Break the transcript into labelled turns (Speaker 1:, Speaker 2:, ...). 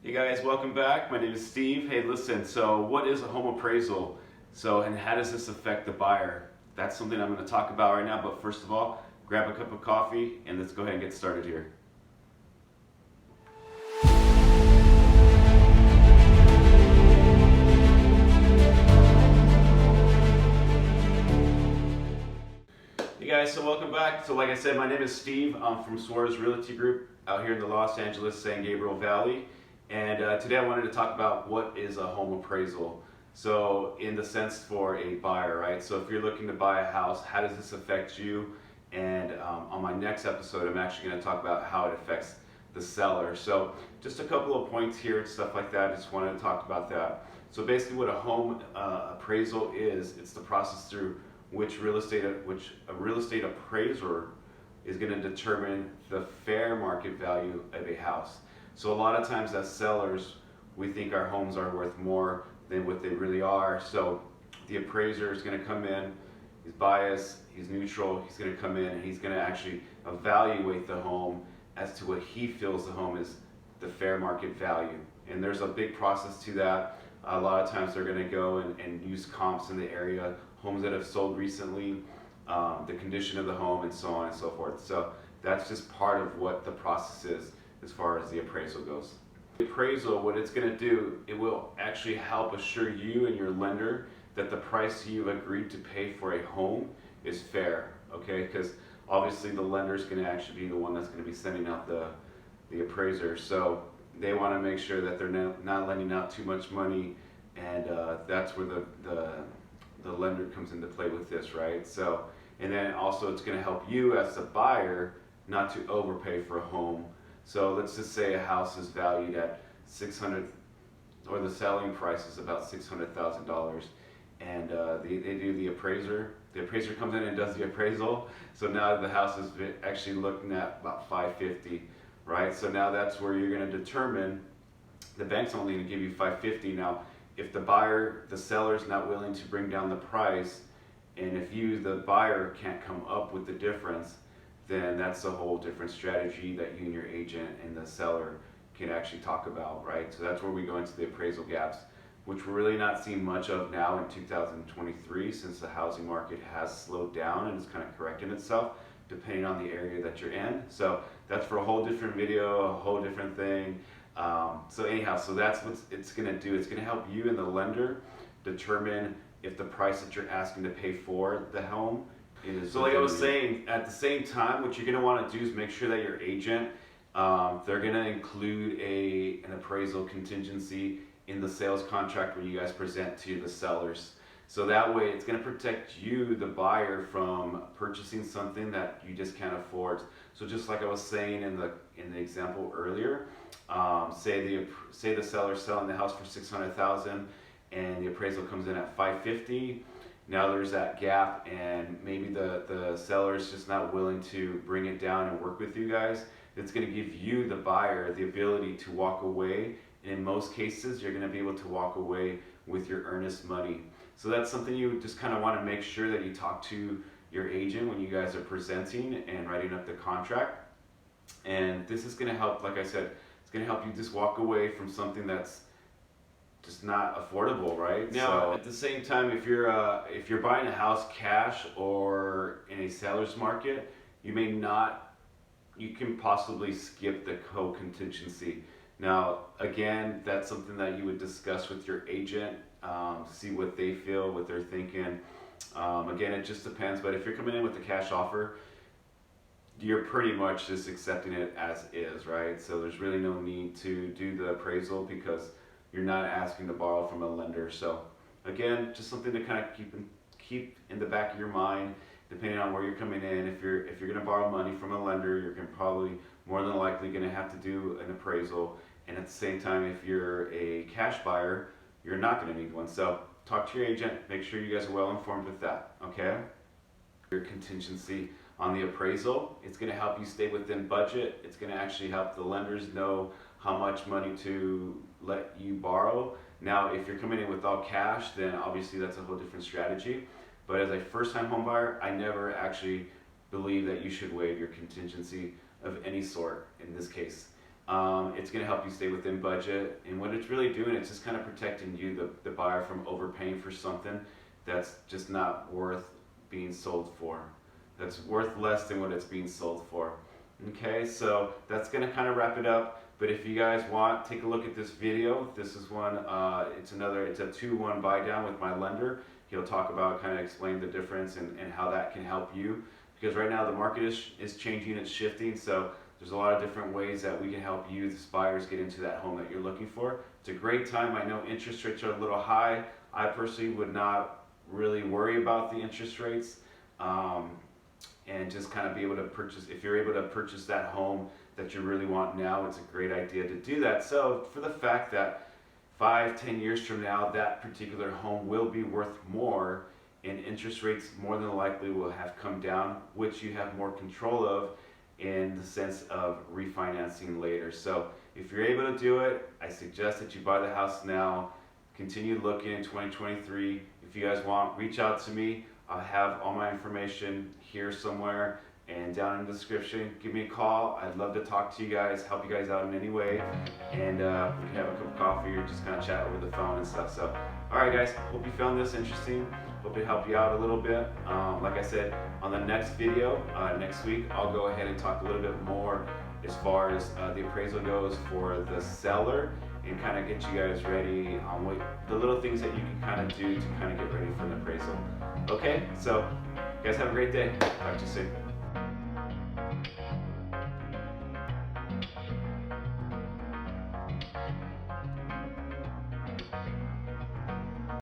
Speaker 1: Hey guys, welcome back. My name is Steve. Hey, listen, so what is a home appraisal? And how does this affect the buyer? That's something I'm going to talk about right now, but first of all, grab a cup of coffee and let's go ahead and get started here. Hey guys, so welcome back. So like I said, my name is Steve. I'm from Suarez Realty Group out here in the Los Angeles, San Gabriel Valley. And today I wanted to talk about what is a home appraisal. So in the sense for a buyer, right? So if you're looking to buy a house, how does this affect you? And on my next episode, I'm actually going to talk about how it affects the seller. So just a couple of points here and stuff like that. I just wanted to talk about that. So basically what a home appraisal is, it's the process through which a real estate appraiser is going to determine the fair market value of a house. So a lot of times as sellers, we think our homes are worth more than what they really are. So the appraiser is going to come in, he's biased, he's neutral, he's going to come in and he's going to actually evaluate the home as to what he feels the home is the fair market value. And there's a big process to that. A lot of times they're going to go and use comps in the area, homes that have sold recently, the condition of the home, and so on and so forth. So that's just part of what the process is as far as the appraisal goes. The appraisal, what it's going to do, it will actually help assure you and your lender that the price you've agreed to pay for a home is fair, okay? Because obviously the lender is going to actually be the one that's going to be sending out the appraiser. So they want to make sure that they're not lending out too much money, and that's where the lender comes into play with this, right? So, and then also it's going to help you as a buyer not to overpay for a home. So let's just say a house is valued at $600, or the selling price is about $600,000, and they do the appraiser. The appraiser comes in and does the appraisal. So now the house is actually looking at about $550, right? So now that's where you're going to determine the bank's only going to give you $550. Now, if the seller is not willing to bring down the price, and if you, the buyer, can't come up with the difference, then that's a whole different strategy that you and your agent and the seller can actually talk about, right? So that's where we go into the appraisal gaps, which we're really not seeing much of now in 2023, since the housing market has slowed down and is kind of correcting itself depending on the area that you're in. So that's for a whole different video, a whole different thing. So anyhow, so that's what it's going to do. It's going to help you and the lender determine if the price that you're asking to pay for the home is. So like I was saying, at the same time, what you're going to want to do is make sure that your agent, they're going to include an appraisal contingency in the sales contract when you guys present to the sellers. So that way it's going to protect you, the buyer, from purchasing something that you just can't afford. So just like I was saying in the example earlier, say the seller's selling the house for $600,000 and the appraisal comes in at $550. Now there's that gap, and maybe the seller is just not willing to bring it down and work with you guys. It's going to give you, the buyer, the ability to walk away. And in most cases, you're going to be able to walk away with your earnest money. So that's something you just kind of want to make sure that you talk to your agent when you guys are presenting and writing up the contract. And this is going to help, like I said, it's going to help you just walk away from something that's just not affordable, right? Now, so at the same time, if you're buying a house cash or in a seller's market, you can possibly skip the co-contingency. Now, again, that's something that you would discuss with your agent, see what they feel, what they're thinking. Again, it just depends, but if you're coming in with a cash offer, you're pretty much just accepting it as is, right? So there's really no need to do the appraisal because you're not asking to borrow from a lender. So again, just something to kind of keep in the back of your mind, depending on where you're coming in. If you're going to borrow money from a lender, you're probably more than likely going to have to do an appraisal. And at the same time, if you're a cash buyer, you're not going to need one. So talk to your agent, make sure you guys are well informed with that, okay? Your contingency on the appraisal, it's going to help you stay within budget. It's going to actually help the lenders know how much money to let you borrow. Now, if you're coming in with all cash, then obviously that's a whole different strategy. But as a first-time home buyer, I never actually believe that you should waive your contingency of any sort in this case. It's going to help you stay within budget, and what it's really doing, it's just kind of protecting you, the buyer, from overpaying for something that's just not worth being sold for. That's worth less than what it's being sold for. Okay, so that's going to kind of wrap it up. But if you guys want, take a look at this video. This is one, it's a 2-1 buy down with my lender. He'll talk about, kind of explain the difference and how that can help you. Because right now the market is changing, it's shifting. So there's a lot of different ways that we can help you, the buyers, get into that home that you're looking for. It's a great time. I know interest rates are a little high. I personally would not really worry about the interest rates. And just kind of be able to purchase, if you're able to purchase that home that you really want now, it's a great idea to do that. So for the fact that 5-10 years from now, that particular home will be worth more, and interest rates more than likely will have come down, which you have more control of in the sense of refinancing later. So if you're able to do it, I suggest that you buy the house now, continue looking in 2023. If you guys want, reach out to me. I'll have all my information here somewhere and down in the description. Give me a call. I'd love to talk to you guys, help you guys out in any way, and we can have a cup of coffee or just kind of chat over the phone and stuff. So, all right, guys, hope you found this interesting. Hope it helped you out a little bit. Like I said, on the next video, next week, I'll go ahead and talk a little bit more as far as the appraisal goes for the seller, and kind of get you guys ready on what the little things that you can kind of do to kind of get ready for the appraisal. Okay, so you guys have a great day. Talk to you soon.